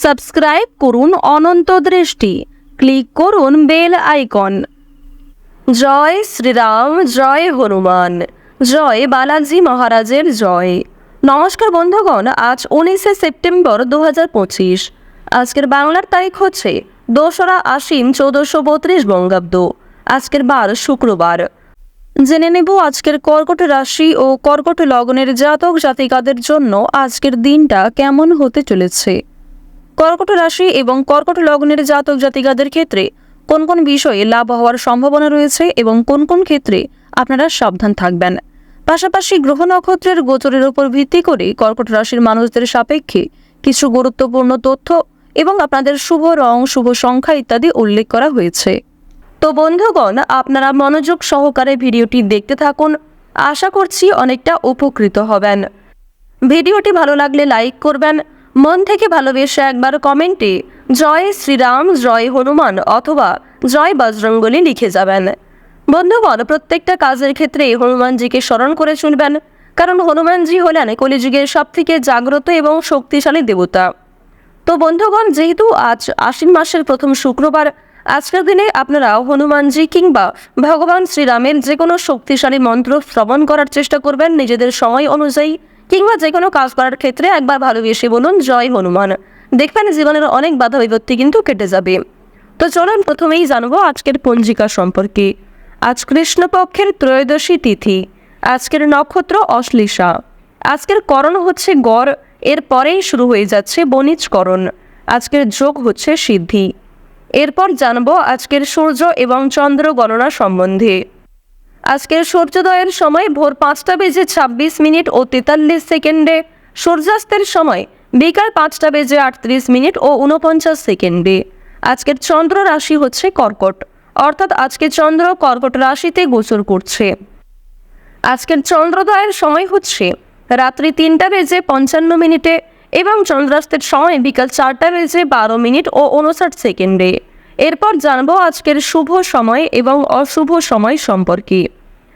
Subscribe করুন অনন্ত দৃষ্টি, click করুন বেল আইকন। জয় শ্রীরাম, জয় হনুমান, জয় বালাজি মহারাজের জয়। নমস্কার বন্ধুগণ, আজ 19শে সেপ্টেম্বর 2025। আজকের বাংলার তারিখ হচ্ছে 2রা আশ্বিন 1432 বঙ্গাব্দ। আজকের বার শুক্রবার। জেনে নেব আজকের কর্কট রাশি ও কর্কট লগ্নের জাতক জাতিকাদের জন্য আজকের দিনটা কেমন হতে চলেছে। কর্কট রাশি এবং কর্কট লগ্নের জাতক জাতিকাদের ক্ষেত্রে কোন কোন বিষয়ে লাভ হওয়ার সম্ভাবনা রয়েছে এবং কোন কোন ক্ষেত্রে আপনারা সাবধান থাকবেন। পাশাপাশি গ্রহ নক্ষত্রের গোচরের উপর ভিত্তি করে কর্কট রাশির মানুষদের সাপেক্ষে কিছু গুরুত্বপূর্ণ তথ্য এবং আপনাদের শুভ রং, শুভ সংখ্যা ইত্যাদি উল্লেখ করা হয়েছে। তো বন্ধুগণ, আপনারা মনোযোগ সহকারে ভিডিওটি দেখতে থাকুন। আশা করছি অনেকটা উপকৃত হবেন। ভিডিওটি ভালো লাগলে লাইক করবেন, মন থেকে ভালোবেসে একবার কমেন্টে জয় শ্রীরাম, জয় হনুমান অথবা জয় বজরঙ্গলী লিখে যাবেন। বন্ধুগণ, প্রত্যেকটা কাজের ক্ষেত্রে হনুমানজিকে স্মরণ করে চলবেন, কারণ হনুমানজি হলেন কলিযুগের সবথেকে জাগ্রত এবং শক্তিশালী দেবতা। তো বন্ধুগণ, যেহেতু আজ আশ্বিন মাসের প্রথম শুক্রবার, আজকের দিনে আপনারা হনুমানজি কিংবা ভগবান শ্রীরামের যে কোনো শক্তিশালী মন্ত্র শ্রবণ করার চেষ্টা করবেন নিজেদের সময় অনুযায়ী, কিংবা যে কোনো কাজ করার ক্ষেত্রে একবার ভালোবেসে বলুন জয় হনুমান। দেখবেন জীবনের অনেক বাধা বিপত্তি কিন্তু কেটে যাবে। তো চলুন প্রথমেই জানবো আজকের পঞ্জিকা সম্পর্কে। আজ কৃষ্ণপক্ষের ত্রয়োদশী তিথি। আজকের নক্ষত্র অশ্লেষা। আজকের করণ হচ্ছে গড়, এর পরেই শুরু হয়ে যাচ্ছে বণিজকরণ। আজকের যোগ হচ্ছে সিদ্ধি। এরপর জানবো আজকের সূর্য এবং চন্দ্র গণনা সম্বন্ধে। আজকের সূর্যোদয়ের সময় ভোর 5টা বেজে 26 ও 43 সেকেন্ডে, সূর্যাস্তের সময় বিকাল 5টা বেজে 38 ও 49 সেকেন্ডে। আজকের চন্দ্র রাশি হচ্ছে কর্কট, অর্থাৎ আজকে চন্দ্র কর্কট রাশিতে গোচর করছে। আজকের চন্দ্রোদয়ের সময় হচ্ছে রাত্রি 3টা বেজে 55 এবং চন্দ্রাস্তের সময় বিকাল 4টা বেজে 12 ও 59 সেকেন্ডে। এরপর জানবো আজকের শুভ সময় এবং অশুভ সময় সম্পর্কে।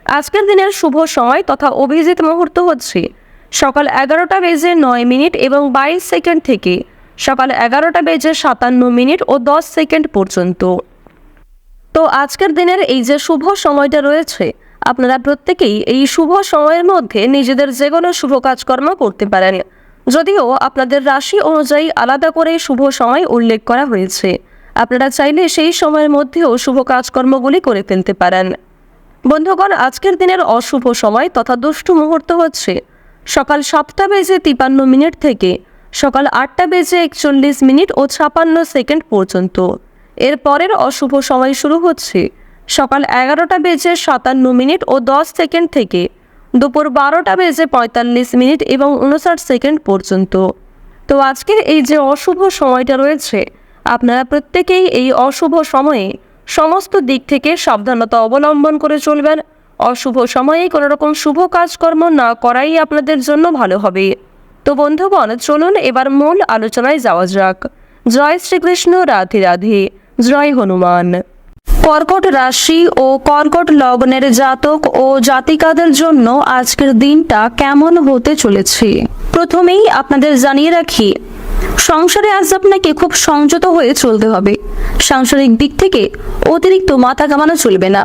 আজকের দিনের শুভ সময় তথা অভিজিৎ মুহূর্ত হচ্ছে সকাল 11টা বেজে 9 এবং 22 সেকেন্ড থেকে সকাল 11টা বেজে 57 ও 10 সেকেন্ড পর্যন্ত। তো আজকের দিনের এই যে শুভ সময়টা রয়েছে, আপনারা প্রত্যেকেই এই শুভ সময়ের মধ্যে নিজেদের যে কোনো শুভ কাজকর্ম করতে পারেন, যদিও আপনাদের রাশি অনুযায়ী আলাদা করে শুভ সময় উল্লেখ করা হয়েছে। আপনারা চাইলে সেই সময়ের মধ্যেও শুভ কাজকর্মগুলি করে ফেলতে পারেন। বন্ধুগণ, আজকের দিনের অশুভ সময় তথা দুষ্টু মুহূর্ত হচ্ছে সকাল 7টা বেজে 53 থেকে সকাল 8টা বেজে 41 ও 56 সেকেন্ড পর্যন্ত। এর পরের অশুভ সময় শুরু হচ্ছে সকাল 11টা বেজে 57 ও 10 সেকেন্ড থেকে দুপুর 12টা বেজে 45 এবং 59 সেকেন্ড পর্যন্ত। তো আজকের এই যে অশুভ সময়টা রয়েছে, আপনারা প্রত্যেকেই এই অশুভ সময়ে সমস্ত দিক থেকে সাবধানতা অবলম্বন করে চলবেন। অশুভ সময়ে কোনো রকম শুভ কাজকর্ম না করাই আপনাদের জন্য ভালো হবে। তো বন্ধুগণ, চলুন এবার মূল আলোচনায় যাওয়া যাক। জয় শ্রীকৃষ্ণ, রাধে রাধে, জয় হনুমান। কর্কট রাশি ও কর্কট লগ্নের জাতক ও জাতিকাদের জন্য আজকের দিনটা কেমন হতে চলেছে। প্রথমেই আপনাদের জানিয়ে রাখি, সংসারে আজ আপনাকে খুব সংযত হয়ে চলতে হবে। সাংসারিক দিক থেকে অতিরিক্ত মাথা ঘামানো চলবে না।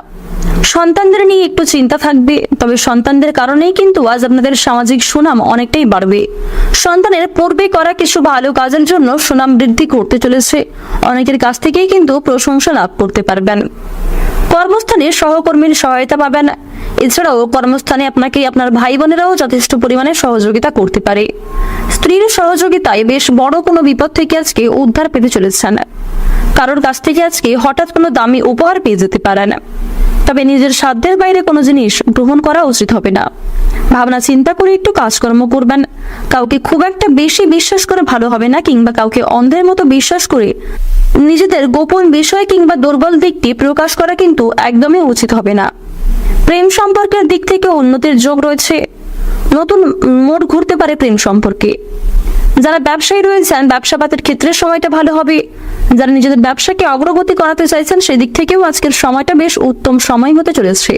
সন্তানদের নিয়ে একটু চিন্তা থাকবে, তবে সন্তানদের কারণেই কিন্তু আজ আপনাদের সামাজিক সুনাম অনেকটাই বাড়বে। সন্তানের পূর্বে করা কিছু ভালো কাজের জন্য সুনাম বৃদ্ধি করতে চলেছে। অনেকের কাছ থেকেই কিন্তু প্রশংসা লাভ করতে পারবেন। কর্মস্থানে সহকর্মীর সহায়তা পাবেন। এছাড়াও কর্মস্থানে আপনাকে আপনার ভাই বোনেরাও যথেষ্ট পরিমাণে সহযোগিতা করতে পারে। স্ত্রীর সহযোগিতায় বেশ বড় কোনো বিপদ থেকে আজকে উদ্ধার পেতে চলেছেন। কারোর কাছ থেকে আজকে হঠাৎ কোনো দামি উপহার পেয়ে যেতে পারেন। তবে নিজের সাধ্যের বাইরে কোনো জিনিস গ্রহণ করা উচিত হবে না। ভাবনা চিন্তা করে একটু কাজকর্ম করবেন। কাউকে খুব একটা বেশি বিশ্বাস করে ভালো হবে না, কিংবা কাউকে অন্ধের মতো বিশ্বাস করে নিজেদের গোপন বিষয় কিংবা দুর্বল দিকটি প্রকাশ করা কিন্তু একদমই উচিত হবে না। প্রেম সম্পর্কের দিক থেকে উন্নতির যোগ রয়েছে। নতুন মোড় ঘুরতে পারে প্রেম সম্পর্কে। যারা ব্যবসায়ী রয়েছেন, ব্যবসাপাতের ক্ষেত্রে সময়টা ভালো হবে। যারা নিজেদের ব্যবসাকে অগ্রগতি করাতে চাইছেন, সেদিক থেকেও আজকের সময়টা বেশ উত্তম সময় হতে চলেছে।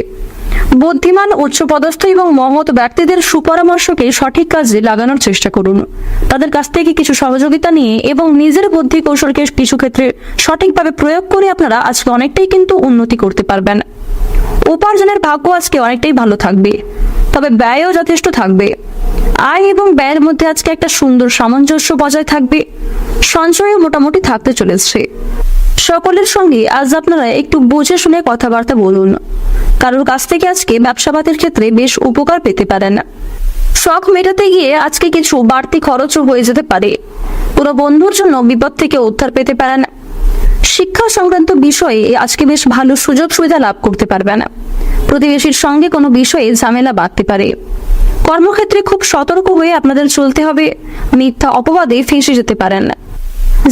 বুদ্ধিমান, উচ্চপদস্থ এবং মহৎ ব্যক্তিদের সুপরামর্শকে সঠিক কাজে লাগানোর চেষ্টা করুন। তাদের কাছ থেকে কিছু সহযোগিতা নিয়ে এবং নিজের বুদ্ধি কৌশলকে কিছু ক্ষেত্রে সঠিকভাবে প্রয়োগ করে আপনারা আজকে অনেকটাই কিন্তু উন্নতি করতে পারবেন। উপার্জনের ভাগ্য আজকে অনেকটাই ভালো থাকবে, তবে ব্যয়ও যথেষ্ট থাকবে। আয় এবং ব্যয়ের মধ্যে আজকে একটা সুন্দর সামঞ্জস্য বজায় থাকবে। সঞ্চয়ও মোটামুটি থাকতে চলেছে। সকলের সঙ্গে আজ আপনারা একটু বুঝে শুনে কথাবার্তা বলুন। কারোর কাছ থেকে আজকে ব্যবসাবাদের ক্ষেত্রে বেশ উপকার পেতে পারেন। শখ মেটাতে গিয়ে আজকে কিছু বাড়তি খরচও হয়ে যেতে পারে। কোনো বন্ধুর জন্য বিপদ থেকে উদ্ধার পেতে পারেন। শিক্ষা সংক্রান্ত বিষয়ে আজকে বেশ ভালো সুযোগ সুবিধা লাভ করতে পারবেন। প্রতিবেশীর সঙ্গে কোনো বিষয়ে ঝামেলা বাঁধতে পারে। কর্মক্ষেত্রে খুব সতর্ক হয়ে আপনাদের চলতে হবে, মিথ্যা অপবাদে ফেঁসে যেতে পারেন।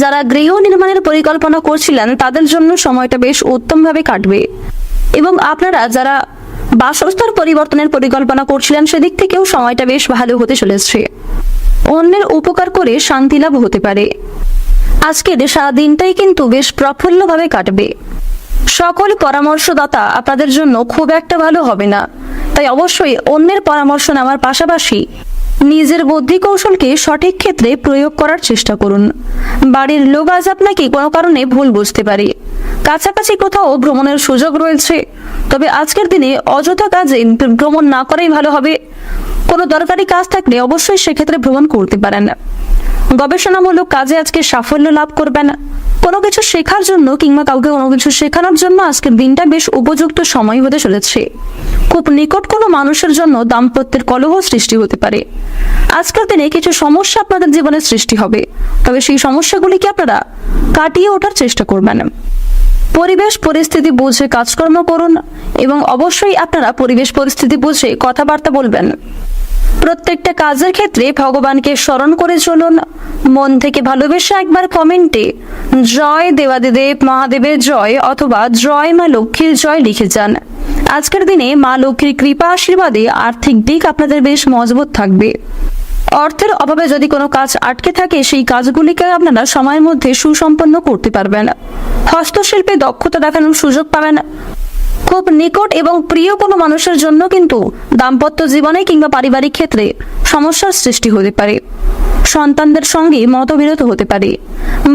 যারা গৃহ নির্মাণের পরিকল্পনা করছিলেন তাদের জন্য সময়টা বেশ উত্তমভাবে কাটবে এবং আপনারা যারা বাসস্থান পরিবর্তনের পরিকল্পনা করছিলেন সেদিক থেকেও সময়টা বেশ ভালো হতে চলেছে। অন্যের উপকার করে শান্তি লাভ হতে পারে। আজকের সারা দিনটাই কিন্তু বেশ প্রফুল্লভাবে কাটবে। সকল পরামর্শদাতা আপনাদের জন্য খুব একটা ভালো হবে না, তাই অবশ্যই অন্যের পরামর্শ নেওয়ার পাশাপাশি নিজের বুদ্ধি কৌশলকে সঠিক ক্ষেত্রে প্রয়োগ করার চেষ্টা করুন। বাড়ির লোক আজ আপনাকে কোনো কারণে ভুল বুঝতে পারে। কাছাকাছি কোথাও ভ্রমণের সুযোগ রয়েছে, তবে আজকের দিনে অযথা কাজে ভ্রমণ না করাই ভালো হবে। কোনো দরকারি কাজ থাকলে অবশ্যই সেক্ষেত্রে ভ্রমণ করতে পারেন। গবেষণামূলক কাজে আজকে সাফল্য লাভ করবেন। কোনো কিছু শেখার জন্য কিংবা কাউকে কোনো কিছু শেখানোর জন্য আজকের দিনটা বেশ উপযুক্ত সময় হতে চলেছে। খুব নিকট কোনো মানুষের জন্য দাম্পত্যের কলহ সৃষ্টি হতে পারে। আজকের দিনে কিছু সমস্যা আপনাদের জীবনে সৃষ্টি হবে, তবে সেই সমস্যাগুলিকে আপনারা কাটিয়ে ওঠার চেষ্টা করবেন। পরিবেশ পরিস্থিতি বুঝে কাজকর্ম করুন এবং অবশ্যই আপনারা পরিবেশ পরিস্থিতি বুঝে কথাবার্তা বলবেন। প্রত্যেকটা কাজের ক্ষেত্রে ভগবানকে স্মরণ করে চলুন। মন থেকে ভালোবেসে একবার কমেন্টে জয় দেবাদিদেব মহাদেবের জয় অথবা জয় মা লক্ষ্মীর জয় লিখে যান। আজকের দিনে মা লক্ষ্মীর কৃপা আশীর্বাদে আর্থিক দিক আপনাদের বেশ মজবুত থাকবে। অর্থের অভাবে যদি কোনো কাজ আটকে থাকে সেই কাজগুলিকে আপনারা সময়ের মধ্যে সুসম্পন্ন করতে পারবেন। হস্তশিল্পে দক্ষতা দেখানোর সুযোগ পাবেন। খুব নিকট এবং প্রিয় কোনো মানুষের জন্য কিন্তু দাম্পত্য জীবনে কিংবা পারিবারিক ক্ষেত্রে সমস্যার সৃষ্টি হতে পারে। সন্তানদের সঙ্গে মতবিরোধ হতে পারে।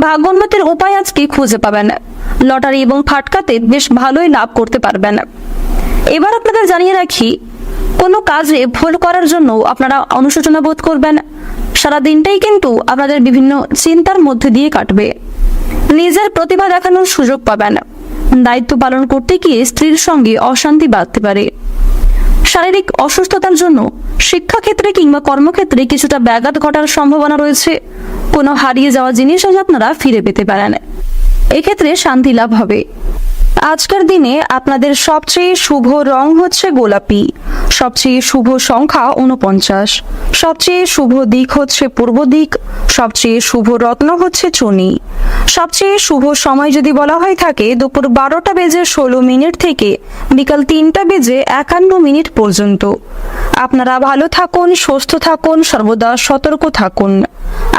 ভাগ্যোন্নতির উপায় আজকে খুঁজে পাবেন। লটারি এবং ফাটকাতে বেশ ভালোই লাভ করতে পারবেন। এবার আপনাদের জানিয়ে রাখি, কোনো কাজে ভুল করার জন্য আপনারা অনুশোচনা বোধ করবেন। সারা দিনটাই কিন্তু আপনাদের বিভিন্ন চিন্তার মধ্যে দিয়ে কাটবে। নিজের প্রতিভা দেখানোর সুযোগ পাবেন। দায়িত্ব পালন করতে গিয়ে স্ত্রীর সঙ্গে অশান্তি বাঁধতে পারে। শারীরিক অসুস্থতার জন্য শিক্ষাক্ষেত্রে কিংবা কর্মক্ষেত্রে কিছুটা ব্যাঘাত ঘটার সম্ভাবনা রয়েছে। কোনো হারিয়ে যাওয়া জিনিস আজ আপনারা ফিরে পেতে পারেন। এক্ষেত্রে শান্তি লাভ হবে। আজকের দিনে আপনাদের সবচেয়ে শুভ রং হচ্ছে গোলাপি। সবচেয়ে শুভ সংখ্যা 49। সবচেয়ে শুভ দিক হচ্ছে পূর্ব দিক। সবচেয়ে শুভ রত্ন হচ্ছে চুনি। সবচেয়ে শুভ সময় যদি বলা হয়ে থাকে দুপুর 12:16 থেকে বিকাল 3:51 পর্যন্ত। আপনারা ভালো থাকুন, সুস্থ থাকুন, সর্বদা সতর্ক থাকুন।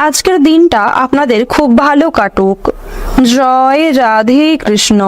আজকের দিনটা আপনাদের খুব ভালো কাটুক। জয় রাধে কৃষ্ণ।